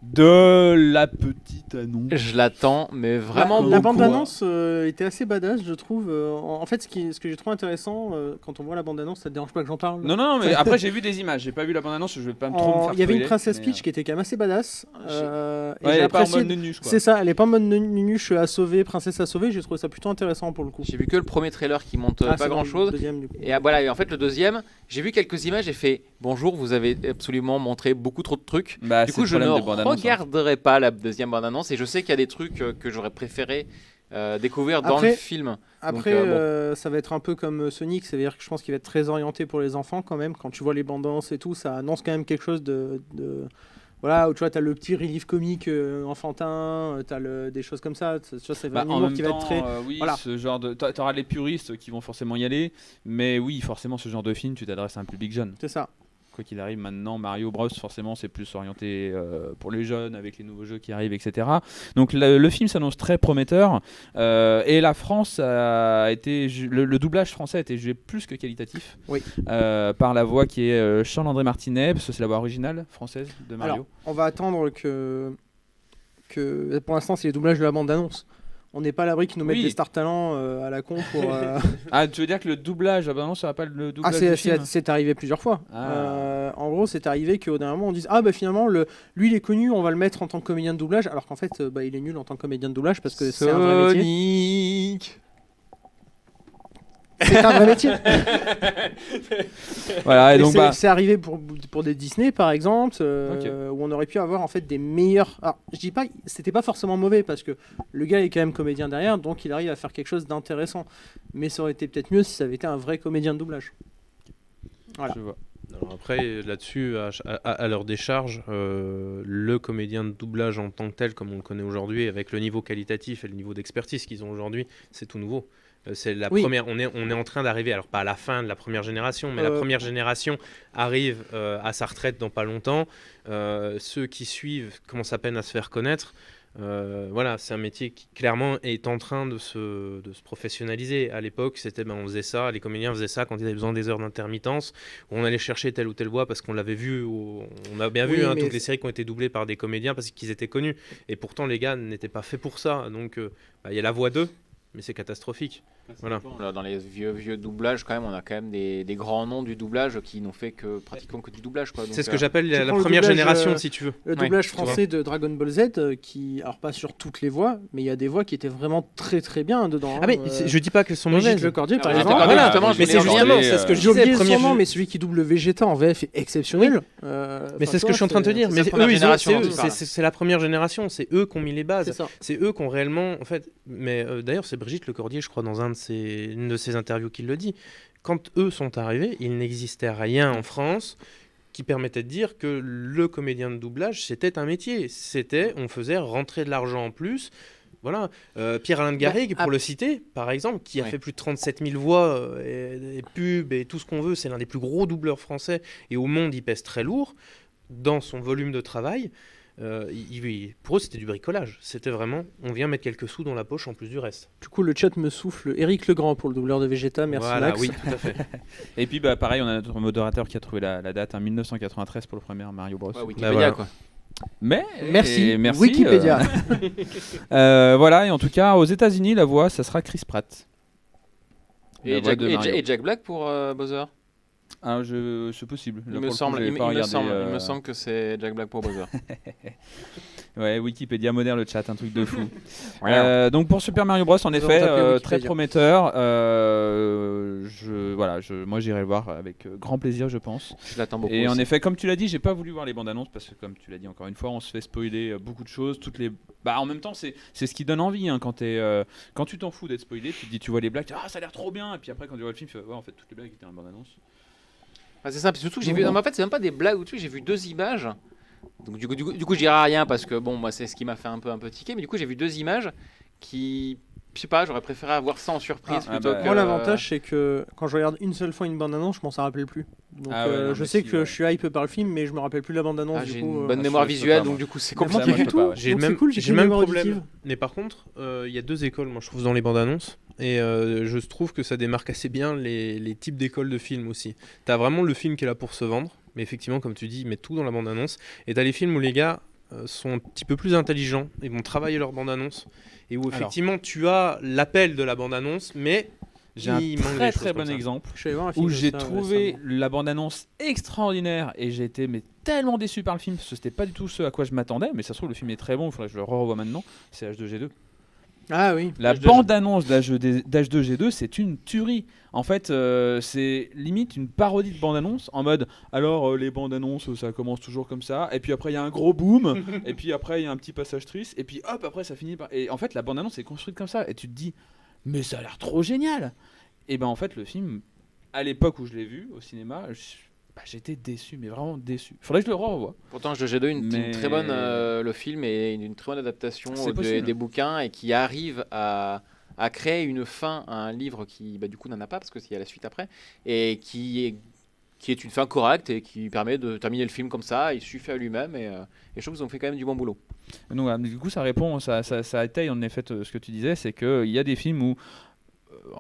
de la petite annonce. Je l'attends, mais vraiment la bande-annonce était assez badass, je trouve. En fait, ce que j'ai trouvé intéressant, quand on voit la bande-annonce, ça te dérange pas que j'en parle? Non, mais après j'ai vu des images, j'ai pas vu la bande-annonce, je vais pas trop me faire. Il y avait une Princess Peach qui était quand même assez badass. Elle est pas en mode nunuche, quoi. C'est ça, elle est pas en mode nunuche à sauver, princesse à sauver. J'ai trouvé ça plutôt intéressant pour le coup. J'ai vu que le premier trailer qui monte pas grand-chose. Et voilà, et en fait le deuxième, j'ai vu quelques images et fait bonjour, vous avez absolument montré beaucoup trop de trucs. Du coup, je ne regarderai pas la deuxième bande-annonce, et je sais qu'il y a des trucs que j'aurais préféré découvrir dans le film. Après, ça va être un peu comme Sonic, c'est-à-dire que je pense qu'il va être très orienté pour les enfants quand même. Quand tu vois les bandes annonces et tout, ça annonce quand même quelque chose voilà, où tu vois, t'as le petit relief comique enfantin, t'as des choses comme ça. Tu vois, c'est un En humour même qui va être temps, très. oui, voilà. ce genre de. T'auras les puristes qui vont forcément y aller, mais oui, forcément, ce genre de film, tu t'adresses à un public jeune. C'est ça. Quoi qu'il arrive, maintenant, Mario Bros, forcément, c'est plus orienté pour les jeunes, avec les nouveaux jeux qui arrivent, etc. Donc le film s'annonce très prometteur, et la France a été... Le doublage français a été jugé plus que qualitatif, Oui. par la voix qui est Charles-André Martinet, parce que c'est la voix originale française de Mario. Alors, on va attendre que pour l'instant, c'est les doublages de la bande-annonce. On n'est pas à l'abri qu'ils nous mettent Oui. des stars talents à la con pour. Ah, tu veux dire que le doublage, ah bah non, ça va pas le doublage du film. C'est arrivé plusieurs fois. Ah. En gros, c'est arrivé qu'au dernier moment, on dise finalement, lui, il est connu, on va le mettre en tant que comédien de doublage, alors qu'en fait, il est nul en tant que comédien de doublage parce que c'est un vrai métier. Sonic. C'est un vrai métier. Voilà, et Et donc c'est arrivé pour des Disney, par exemple, où on aurait pu avoir en fait des meilleurs. Alors, je dis pas, c'était pas forcément mauvais parce que le gars est quand même comédien derrière, donc il arrive à faire quelque chose d'intéressant. Mais ça aurait été peut-être mieux si ça avait été un vrai comédien de doublage. Voilà. je vois. Alors après, là-dessus, à leur décharge, le comédien de doublage en tant que tel, comme on le connaît aujourd'hui, avec le niveau qualitatif et le niveau d'expertise qu'ils ont aujourd'hui, c'est tout nouveau. C'est la première. On est en train d'arriver, alors pas à la fin de la première génération, mais la première génération arrive à sa retraite dans pas longtemps. Ceux qui suivent commencent à peine à se faire connaître. Voilà, c'est un métier qui clairement est en train de se professionnaliser. À l'époque, c'était on faisait ça, les comédiens faisaient ça quand ils avaient besoin des heures d'intermittence, où on allait chercher telle ou telle voix parce qu'on l'avait vu, on a bien vu toutes les séries qui ont été doublées par des comédiens parce qu'ils étaient connus. Et pourtant, les gars n'étaient pas faits pour ça. Donc, il y a la voix d'eux, mais c'est catastrophique. Voilà. Dans les vieux doublages, quand même, on a quand même des grands noms du doublage qui n'ont fait pratiquement que du doublage. Quoi. C'est ce que j'appelle la prends le première doublage, génération, si tu veux. Le doublage français de Dragon Ball Z, alors pas sur toutes les voix, mais il y a des voix qui étaient vraiment très très bien dedans. Ah mais je dis pas qu'elles sont Brigitte mauvaises. Lecordier, par Ah, exemple. voilà, Voilà, mais c'est justement c'est ce que je J'ai oublié disais. son nom, mais celui qui double Vegeta en VF est exceptionnel. Mais c'est ce que je suis en train de te dire. c'est Mais la première génération, c'est la première génération. C'est eux qui ont mis les C'est bases. ça. C'est eux qui ont réellement, en fait. Mais d'ailleurs, c'est Brigitte Lecordier, je crois, dans une de ses interviews qui le dit. Quand eux sont arrivés, il n'existait rien en France qui permettait de dire que le comédien de doublage, c'était un métier. On faisait rentrer de l'argent en plus. Voilà, Pierre-Alain de Garrigue, pour le citer, par exemple, qui a fait plus de 37 000 voix et pubs et tout ce qu'on veut, c'est l'un des plus gros doubleurs français et au monde, il pèse très lourd dans son volume de travail. Pour eux, c'était du bricolage. C'était vraiment, on vient mettre quelques sous dans la poche en plus du reste. Du coup, le chat me souffle Éric Legrand pour le doubleur de Vegeta. Merci Voilà, Max. oui, tout à fait. Et puis pareil, on a notre modérateur qui a trouvé la date, 1993 pour le premier Mario Bros. Ouais, Wikipédia, voilà. quoi. Mais Merci, merci Wikipédia. voilà, et en tout cas, aux États-Unis, la voix, ça sera Chris Pratt. La Et voix de Mario. Jack Black pour Bowser. Ah, c'est possible. Là, Il pour me le coup, j'ai pas regardé, me semble que c'est Jack Black pour Bowser. Ouais, Wikipédia moderne le chat, un truc de fou. Donc pour Super Mario Bros, en Nous effet, allons taper Wikipédia. très prometteur. Moi, j'irai le voir avec grand plaisir, je pense. Je l'attends beaucoup. Et en aussi. effet, comme tu l'as dit, j'ai pas voulu voir les bandes annonces parce que, comme tu l'as dit encore une fois, on se fait spoiler beaucoup de choses. En même temps, c'est ce qui donne envie. Hein, quand tu t'en fous d'être spoilé, tu te dis, tu vois les blagues, ça a l'air trop bien. Et puis après, quand tu vois le film, tu fais, en fait, toutes les blagues étaient dans la bande annonce. Ah, c'est ça, surtout j'ai vu. Non, mais en fait, c'est même pas des blagues ou tout. J'ai vu 2 images. Donc du coup, je dirai rien parce que bon, moi, c'est ce qui m'a fait un peu tiquer. Mais du coup, j'ai vu 2 images qui, je sais pas, j'aurais préféré avoir ça en surprise plutôt que. Moi, l'avantage, c'est que quand je regarde une seule fois une bande-annonce, je m'en rappelle plus. Donc, je sais que je suis hype par le film, mais je me rappelle plus de la bande-annonce. J'ai du coup, une bonne mémoire visuelle, donc du coup, c'est moi compliqué. qui fais tout. J'ai Donc, le c'est même, cool, j'ai j'ai le une même mémoire problème. auditive. Mais par contre, il y a 2 écoles, moi je trouve, dans les bandes annonces. Et je trouve que ça démarque assez bien les types d'écoles de films aussi. T'as vraiment le film qui est là pour se vendre. Mais effectivement, comme tu dis, ils mettent tout dans la bande annonce. Et t'as les films où les gars sont un petit peu plus intelligents. Ils vont travailler leur bande annonce. Et où effectivement, tu as l'appel de la bande annonce, mais. J'ai un très très bon exemple Je suis allé voir un film où de j'ai ça, trouvé récemment. la bande-annonce extraordinaire et j'ai été tellement déçu par le film parce que c'était pas du tout ce à quoi je m'attendais, mais ça se trouve le film est très bon, il faudrait que je le revoie maintenant, c'est H2G2. Ah oui. La H2G2. bande-annonce d'H2G2, c'est une tuerie. En fait, c'est limite une parodie de bande-annonce en mode alors les bandes-annonces ça commence toujours comme ça, et puis après il y a un gros boom, et puis après il y a un petit passage triste, et puis hop, après ça finit par. Et en fait, la bande-annonce est construite comme ça, et tu te dis mais ça a l'air trop génial! Et ben en fait, le film, à l'époque où je l'ai vu au cinéma, j'étais déçu, mais vraiment déçu. Faudrait que je le revoie. Pourtant, G2, une Mais- très bonne, le film est une très bonne adaptation C'est possible. des bouquins et qui arrive à créer une fin à un livre qui, du coup, n'en a pas parce qu'il y a la suite après et qui est une fin correcte et qui permet de terminer le film comme ça. Il suffit à lui-même et je trouve qu'ils ont fait quand même du bon boulot. Donc, du coup, ça répond, ça étaye en effet ce que tu disais, c'est qu'il y a des films où,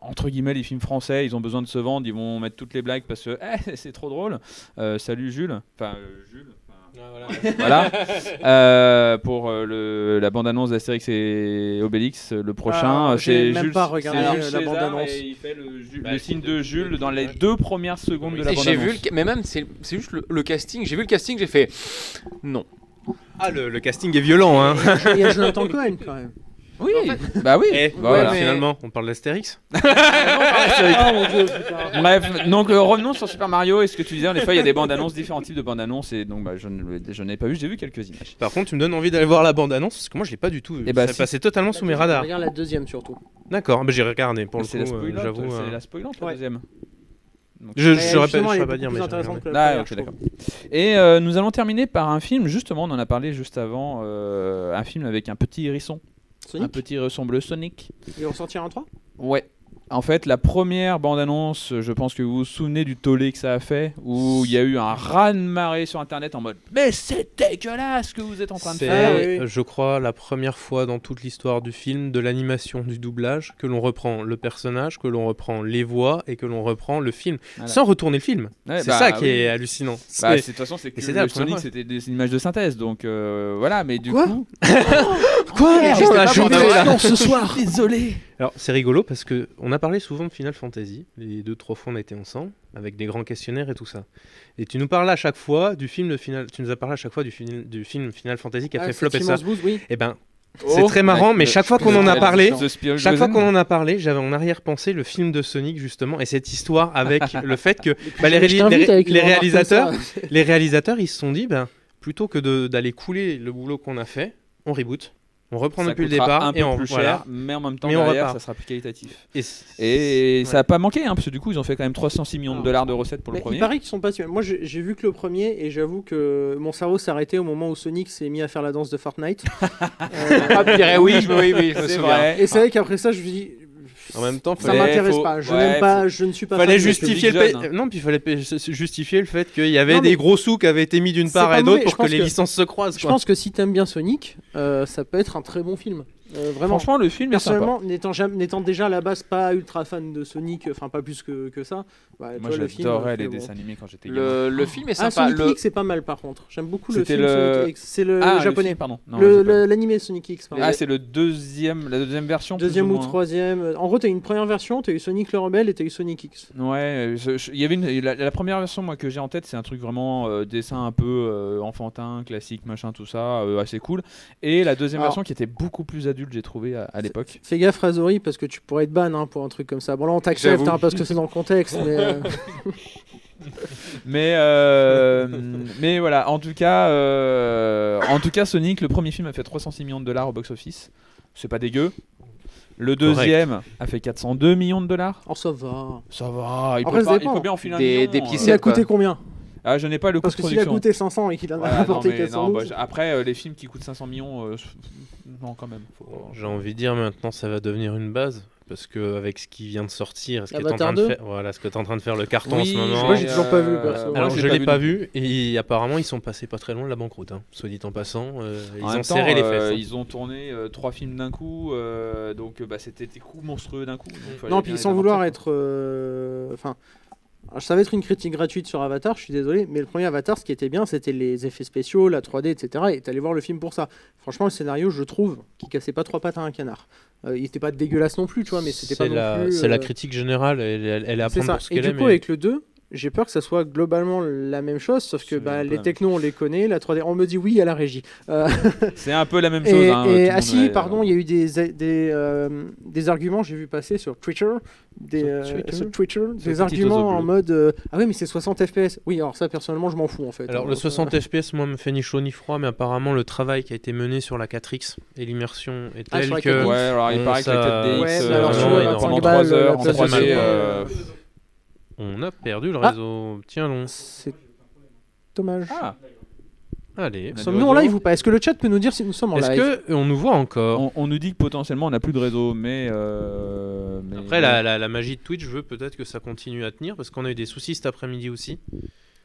entre guillemets, les films français, ils ont besoin de se vendre, ils vont mettre toutes les blagues parce que c'est trop drôle. Salut Jules. Enfin, Jules. Voilà. Pour la bande-annonce d'Astérix et Obélix, le prochain, j'ai c'est même Jules, pas regardé c'est la Jules César bande-annonce. et il fait le signe de Jules dans les 2 premières secondes de la Et j'ai bande-annonce. vu, mais même c'est juste le casting. J'ai vu le casting, j'ai fait non. Ah, le casting est violent, hein. Il y a Jonathan Cohen quand même. Oui, bah oui. Eh, Voilà. mais- Finalement, on parle d'Astérix. Ah mon dieu, putain. Bref, donc revenons sur Super Mario et ce que tu disais, en effet, il y a des bandes annonces, différents types de bandes annonces, et donc je n'ai pas vu, j'ai vu quelques images. Par contre, tu me donnes envie d'aller voir la bande-annonce parce que moi, je l'ai pas du tout vu. Eh bah, Ça si. passait totalement sous mes radars. Regarde la deuxième surtout. D'accord, j'ai regardé pour le C'est coup, la spoilante, j'avoue. c'est la spoilante la Ouais. deuxième. Donc, Je Mais saurais justement, elle est pas dire, beaucoup mais plus j'ai intéressante regardé. que la Ah, première, ok, je d'accord. trouve. Et nous allons terminer par un film, justement, on en a parlé juste avant, un film avec un petit hérisson. Un Sonic, petit hérisson bleu, Sonic. ils vont sortir un 3 Ouais. En fait, la première bande-annonce, je pense que vous vous souvenez du tollé que ça a fait, où il y a eu un raz-de-marée sur Internet en mode « Mais c'est dégueulasse ce que vous êtes en train de C'est, faire !» oui, oui. je crois, la première fois dans toute l'histoire du film, de l'animation, du doublage, que l'on reprend le personnage, que l'on reprend les voix et que l'on reprend le film, Voilà. sans retourner le film. Ouais, C'est bah, ça qui oui. est hallucinant. Bah, C'est- de toute façon, c'est que c'était la le première Sonic, fois. c'était des images de synthèse, donc voilà, mais du Quoi coup... Quoi Merde, Putain, j'étais pas je suis pour désolé, là. non, ce soir. Désolé. Alors, c'est rigolo parce que on a parlé souvent de Final Fantasy. Les 2-3 fois, on a été ensemble avec des grands questionnaires et tout ça. Et tu nous parles à chaque fois du film de Final. Tu nous as parlé à chaque fois du film Final Fantasy qui a fait flop et ça. Oui. Eh ben, c'est très marrant, mais chaque fois qu'on en a parlé, chaque fois qu'on en a parlé, j'avais en arrière-pensée le film de Sonic justement et cette histoire avec le fait que les réalisateurs, ils se sont dit, plutôt que d'aller couler le boulot qu'on a fait, on reboot, on reprend depuis le départ un et peu on plus voilà. cher, mais en même temps Mais on derrière repart. ça sera plus qualitatif. Et, Et ça ouais. a pas manqué, hein, parce que du coup ils ont fait quand même 306 millions de dollars de recettes pour le Mais il premier. paraît qu'ils sont pas si mal. Moi, j'ai vu que le premier et j'avoue que mon cerveau s'est arrêté au moment où Sonic s'est mis à faire la danse de Fortnite. Ah, tu dirais oui, je me C'est souviens. vrai. Et c'est vrai qu'après ça, je me suis dit, En même temps, ça fallait- m'intéresse faut- pas. Je ouais, n'aime pas, je ne suis pas. fallait fan de justifier public le jeune, non, puis il fallait justifier le fait qu'il y avait Non, mais- des gros sous qui avaient été mis d'une C'est part pas et d'autre mauvais, pour je que pense les que- licences se croisent. Je quoi. pense que si t'aimes bien Sonic, ça peut être un très bon film. Vraiment. Franchement, le film est sympa. Personnellement, n'étant déjà à la base pas ultra fan de Sonic, enfin pas plus que ça. Bah, Moi toi, le film, j'adorais les bon. dessins animés quand j'étais gamin. Le film est Ah, sympa. Sonic X, c'est pas mal par contre. J'aime beaucoup le C'était film le- Sonic X. C'est le Ah, japonais. film, pardon. Non, j'ai pas vu. L'animé Sonic X. pardon. Ah, c'est la deuxième version. plus Deuxième ou moins. troisième. En gros, t'as eu une première version, t'as eu Sonic le Rebelle et t'as eu Sonic X. Ouais, il y avait la première version moi que j'ai en tête, c'est un truc vraiment dessin un peu enfantin, classique, machin, tout ça, assez cool. Et la deuxième Alors- version qui était beaucoup plus adulte, j'ai trouvé à l'époque. Fais gaffe, Razori, parce que tu pourrais être ban pour un truc comme ça. Bon, là, on t'accepte J'avoue. parce que c'est dans le contexte, mais. Mais voilà, en tout cas, Sonic, le premier film a fait 306 millions de dollars au box-office. C'est pas dégueu. Le deuxième a fait 402 millions de dollars. Oh, ça va. Ça va, il Après, peut, ça pas- il dépend. faut bien enfiler un Des million. petits Il a quoi. coûté combien Ah, je n'ai pas le coût Parce de que s'il a production. coûté 500 et qu'il en a Voilà, rapporté non, mais, 412. après, les films qui coûtent 500 millions, non, quand même. J'ai envie de dire maintenant, ça va devenir une base. Parce que avec ce qui vient de sortir, ce que tu es en Avatar train de 2? faire, voilà, ce que tu es en train de faire le carton en Oui, ce moment. Moi, j'ai toujours pas vu, perso. moi, Alors je l'ai pas non plus. vu et apparemment ils sont passés pas très loin de la banqueroute, soit dit en passant. Ils En ont même temps, serré les fesses. hein. ils ont tourné 3 films d'un coup, donc c'était des coups monstrueux d'un coup. donc fallait Non, bien puis les sans vouloir amortir, être. Enfin. Ça va être une critique gratuite sur Avatar, je suis désolé, mais le premier Avatar, ce qui était bien, c'était les effets spéciaux, la 3D, etc. Et t'allais voir le film pour ça. Franchement, le scénario, je trouve, qui cassait pas trois pattes à un canard. Il était pas dégueulasse non plus, tu vois, mais c'était pas non plus. C'est la critique générale, elle est à C'est prendre ça. pour ce Et qu'elle du est. coup, mais- avec le 2, j'ai peur que ça soit globalement la même chose, sauf que C'est un peu les la technos, on les connaît, la 3D, on me dit oui à la régie. C'est un peu la même chose. hein, tout le Ah monde si, est- pardon, il y a eu des arguments, j'ai vu passer sur Twitter, sur Twitter, des petit arguments oiseau en bleu. mode ah oui mais c'est 60 FPS. Oui, alors ça personnellement je m'en fous en fait. Alors le 60 FPS, moi, me fait ni chaud ni froid, mais apparemment le travail qui a été mené sur la 4X et l'immersion est Ah, tel sur la que. 4X. Ouais, alors il paraît que ça- la tête DX Ouais, mais alors, tu vois, pendant 25 3 balles, heures la en place de 3D. chez- On a perdu le réseau. Tiens long. C'est dommage. Ah, Allez. On a Sommes-nous en live ou pas? Est-ce que le chat peut nous dire si nous sommes en Est-ce live? que on nous voit encore? on nous dit que potentiellement on n'a plus de réseau, mais Après, la magie de Twitch veut peut-être que ça continue à tenir parce qu'on a eu des soucis cet après-midi aussi.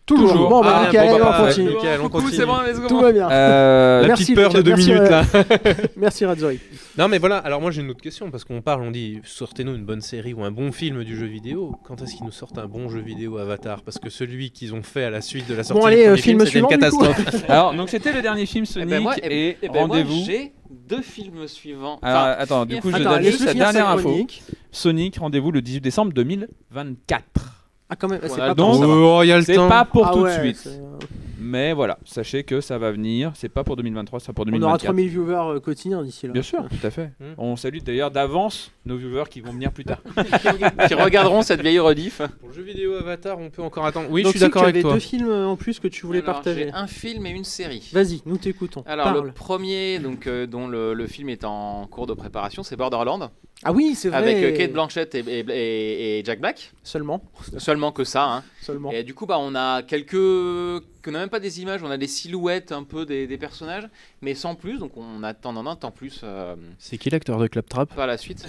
Toujours. Bon, bah, Ah, nickel, bon, on bah, continue. nickel, on Coucou, continue. c'est bon, let's go. Tout va bien. La Merci, petite peur le de chat. 2 Merci, minutes là. Merci Radzori. Non mais voilà, alors moi j'ai une autre question parce qu'on parle, on dit sortez-nous une bonne série ou un bon film du jeu vidéo. Quand est-ce qu'ils nous sortent un bon jeu vidéo Avatar? Parce que celui qu'ils ont fait à la suite de la sortie Bon, du allez, premier film film, c'était une suivant, du coup. catastrophe. Alors, donc c'était le dernier film Eh Sonic ben moi, et moi, rendez-vous. j'ai 2 films suivants. Alors, Enfin, attends, du coup, je Attends, donne juste laisse-le la finir sa dernière info. chronique. Sonic, rendez-vous le 18 décembre 2024. Ah, quand même, c'est Voilà, pas donc, pour ça. Oh, il y a le C'est temps. pas pour Ah tout ouais, de suite. c'est- Mais voilà, sachez que ça va venir. C'est pas pour 2023, c'est pour On aura 2024. 3000 viewers quotidiens d'ici là. Bien sûr, tout à fait. Mm. On salue d'ailleurs d'avance nos viewers qui vont venir plus tard. qui regarderont cette vieille rediff. Pour le jeu vidéo Avatar, on peut encore attendre. Oui, Donc, je suis tu sais que d'accord tu avec avais toi. 2 films en plus que tu voulais Alors, partager. j'ai un film et une série. Vas-y, nous t'écoutons. Alors Parle. le premier, donc dont le film est en cours de préparation, c'est Borderland, Ah oui, c'est vrai. avec Kate Blanchett et Jack Black. Seulement. Seulement que ça. Hein. Seulement. Et du coup, on a on n'a même pas des images, on a des silhouettes un peu des personnages, mais sans plus. Donc on attend un temps plus C'est qui l'acteur de Claptrap? par la suite.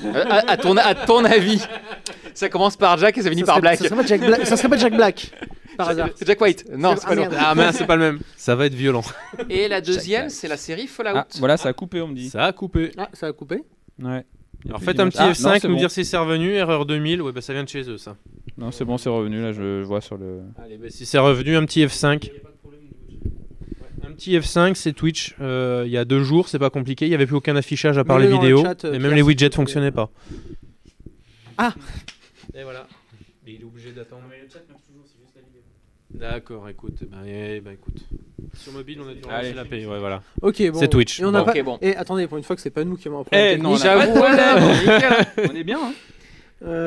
À ton avis, ça commence par Jack et ça finit par Black. Ça serait pas Jack Black. Ça serait pas Jack Black. Par hasard. Jack White. Non, c'est Ah, pas loin. merde. Ah mince, c'est pas le même. Ça va être violent. Et la deuxième, c'est la série Fallout. Ah, voilà, ça a coupé, on me dit. Ça a coupé. Ah, ça a coupé. Ouais. Il y a Alors plus faites un d'image. petit Ah, non, F5, c'est nous bon. dire si c'est revenu, erreur 2000, ouais bah ça vient de chez eux ça. Non, c'est bon, c'est revenu. Là, je vois sur le. Allez, bah, si c'est revenu, un petit F5. Un petit F5, c'est Twitch. Il y a 2 jours, c'est pas compliqué. Il n'y avait plus aucun affichage à part Mets-le les dans le vidéos. chat, et même Pierre, les s'il te widgets plaît. fonctionnaient pas. Ah. Et voilà. Mais il est obligé d'attendre. D'accord, écoute. Écoute. Sur mobile, on a dû Allez. relancer la paix. Ouais, voilà. Ok, bon. C'est Twitch. Et on a Bon, pas... ok, bon. Et attendez, pour une fois que c'est pas nous qui avons un problème Eh, technique. non, on a pas de J'avoue. problème. On est bien, hein.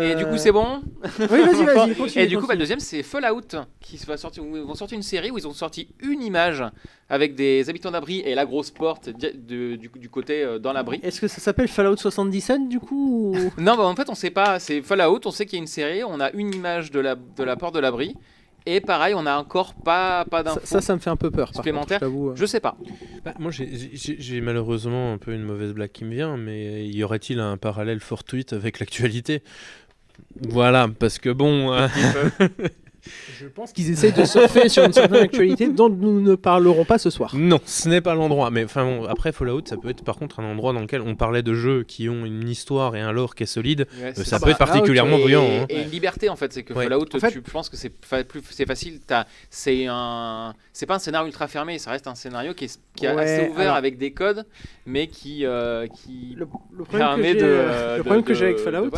Et du coup, c'est bon. Oui, vas-y, continue. Et du coup, le continue. deuxième, c'est Fallout, qui va sortir. Où ils vont sortir une série où ils ont sorti une image avec des habitants d'abri et la grosse porte du côté dans l'abri. Est-ce que ça s'appelle Fallout 77 du coup ou... Non, en fait, on sait pas. C'est Fallout. On sait qu'il y a une série. On a une image de la porte de l'abri. Et pareil, on a encore pas d'infos. Ça me fait un peu peur. par Supplémentaire. contre, je t'avoue. Je sais pas. Bah, moi, j'ai malheureusement un peu une mauvaise blague qui me vient, mais y aurait-il un parallèle fortuit avec l'actualité? Voilà, parce que bon. Je pense qu'ils essayent de surfer sur une certaine actualité dont nous ne parlerons pas ce soir. Non, ce n'est pas l'endroit. Mais enfin, bon, après Fallout, ça peut être par contre un endroit dans lequel on parlait de jeux qui ont une histoire et un lore qui est solide. Ouais, Ça c'est peut être particulièrement Et- brillant. Hein. Et une liberté en fait, c'est que Ouais. Fallout, En fait- je pense que c'est facile. C'est pas un scénario ultra fermé, ça reste un scénario qui est Ouais, assez ouvert alors- avec des codes, mais qui Le problème que permet j'ai, le problème que j'ai avec Fallout,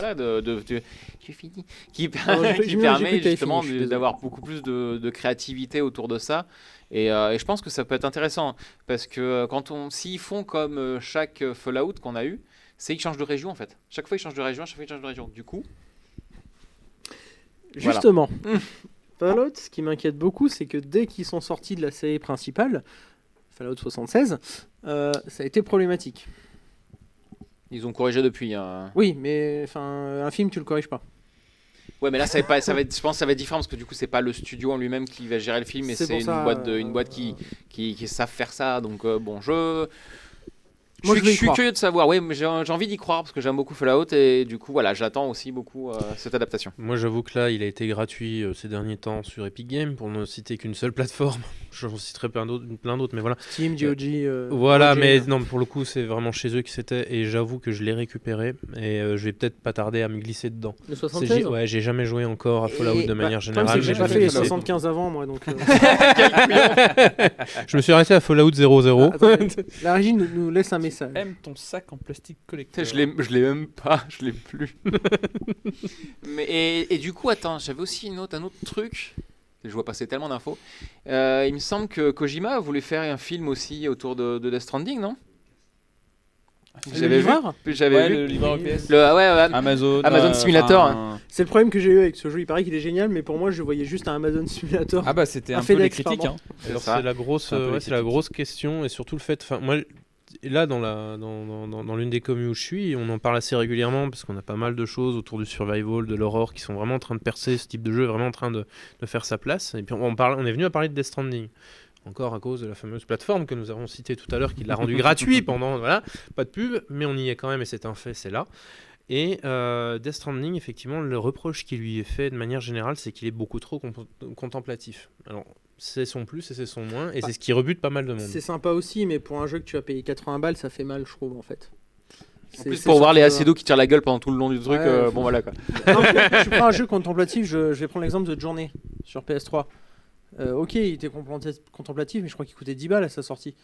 j'ai fini. Qui, Alors, j'ai qui cru permet que t'avais justement fini, je suis désolé. d'avoir beaucoup plus de créativité autour de ça. Et je pense que ça peut être intéressant parce que s'ils font comme chaque Fallout qu'on a eu, c'est qu'ils changent de région en fait. Chaque fois ils changent de région, chaque fois ils changent de région. Du coup, Voilà. justement, Fallout, ce qui m'inquiète beaucoup, c'est que dès qu'ils sont sortis de la série principale, Fallout 76, ça a été problématique. ils ont corrigé depuis. Hein. Oui, mais enfin, un film, tu le corriges pas. Ouais, mais là, ça va être, je pense que ça va être différent parce que du coup, c'est pas le studio en lui-même qui va gérer le film, mais C'est c'est pour ça, une boîte qui savent faire ça. Donc, bon, Moi, je vais y suis croire. curieux de savoir. Oui, mais j'ai envie d'y croire parce que j'aime beaucoup Fallout et du coup, voilà, j'attends aussi beaucoup cette adaptation. Moi, j'avoue que là, il a été gratuit ces derniers temps sur Epic Games pour ne citer qu'une seule plateforme. J'en citerai plein d'autres, mais voilà. Steam, GOG. Voilà, OG, mais non, pour le coup, c'est vraiment chez eux que c'était et j'avoue que je l'ai récupéré et je vais peut-être pas tarder à me glisser dedans. Le C'est- 76. ouais, j'ai jamais joué encore à Fallout de manière Le problème, générale. c'est que j'ai mais pas je fait vais les essayer. 75 avant, moi, donc. Je me suis arrêté à Fallout 00. Attendez, la régie nous laisse un message. Aime ton sac en plastique Putain, collecteur. je l'ai même pas, je l'ai plus. Mais, et du coup, attends, j'avais aussi un autre truc. Je vois passer tellement d'infos. Il me semble que Kojima voulait faire un film aussi autour de Death Stranding, non? Le J'avais vu. livreur, J'avais Ouais, vu. le livreur EPS. Ouais, Amazon Simulator, enfin, c'est le problème que j'ai eu avec ce jeu. Il paraît qu'il est génial, mais pour moi, je voyais juste un Amazon Simulator. Ah bah c'était Un un peu les FedEx, critiques. pardon. Hein. Alors, ça. c'est la grosse, C'est un peu les c'est la critiques. grosse question et surtout le fait. Enfin, moi, Et là, dans l'une des communes où je suis, on en parle assez régulièrement parce qu'on a pas mal de choses autour du survival, de l'horror qui sont vraiment en train de percer. Ce type de jeu est vraiment en train de faire sa place. Et puis on est venu à parler de Death Stranding. Encore à cause de la fameuse plateforme que nous avons citée tout à l'heure, qui l'a rendu gratuit pendant. Voilà, pas de pub, mais on y est quand même et c'est un fait, c'est là. Et Death Stranding, effectivement, le reproche qui lui est fait de manière générale, c'est qu'il est beaucoup trop contemplatif. Alors, c'est son plus et c'est son moins, et c'est ce qui rebute pas mal de monde. C'est sympa aussi, mais pour un jeu que tu as payé 80 balles, ça fait mal, je trouve, en fait. En plus, pour voir les Acedo qui tirent la gueule pendant tout le long du truc, Ouais, bon voilà quoi. Non, je prends un jeu contemplatif, je vais prendre l'exemple de Journey sur PS3. Ok, il était contemplatif, mais je crois qu'il coûtait 10 balles à sa sortie.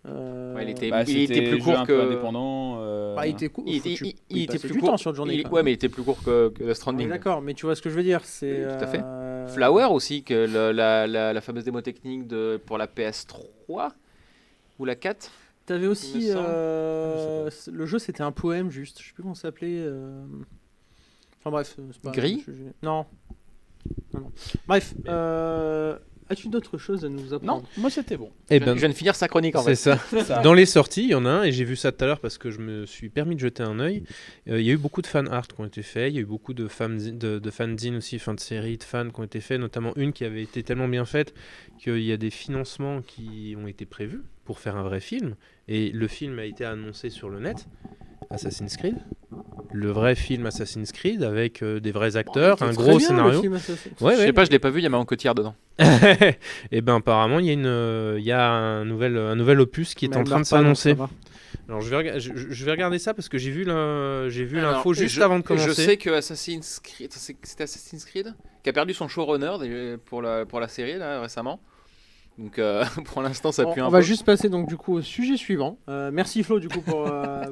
Ouais, il était C'était plus jeu court un peu que. indépendant. Il était court. Il était plus du court temps sur Journey. Ouais, mais il était plus court que Death Stranding. D'accord, mais tu vois ce que je veux dire, c'est. Tout à fait. Flower aussi, que la fameuse démo technique pour la PS3 ou la 4. T'avais aussi Il me le jeu, c'était un poème juste. Je sais plus comment ça s'appelait. Enfin bref, c'est pas. Gris Non. Bref. As-tu d'autres choses à nous apprendre? Non, moi c'était bon. Eh Je ben, viens de finir sa chronique en c'est fait. ça. Dans les sorties, il y en a un, et j'ai vu ça tout à l'heure parce que je me suis permis de jeter un œil. Il y a eu beaucoup de fan art qui ont été faits, il y a eu beaucoup de fanzines aussi, de séries de fans qui ont été faits, notamment une qui avait été tellement bien faite qu'il y a des financements qui ont été prévus pour faire un vrai film, et le film a été annoncé sur le net, Assassin's Creed. Le vrai film Assassin's Creed avec des vrais acteurs, un gros scénario. Je sais pas, je l'ai pas vu, il y a Marion Cotillard dedans. Et ben apparemment il y a un nouvel opus qui est en train de s'annoncer. Alors je vais regarder ça parce que j'ai vu l'info juste avant de commencer. Je sais que Assassin's Creed, c'était Assassin's Creed qui a perdu son showrunner pour la série là récemment. Donc pour l'instant ça pue un peu. On va juste passer donc du coup au sujet suivant. Merci Flo du coup pour ta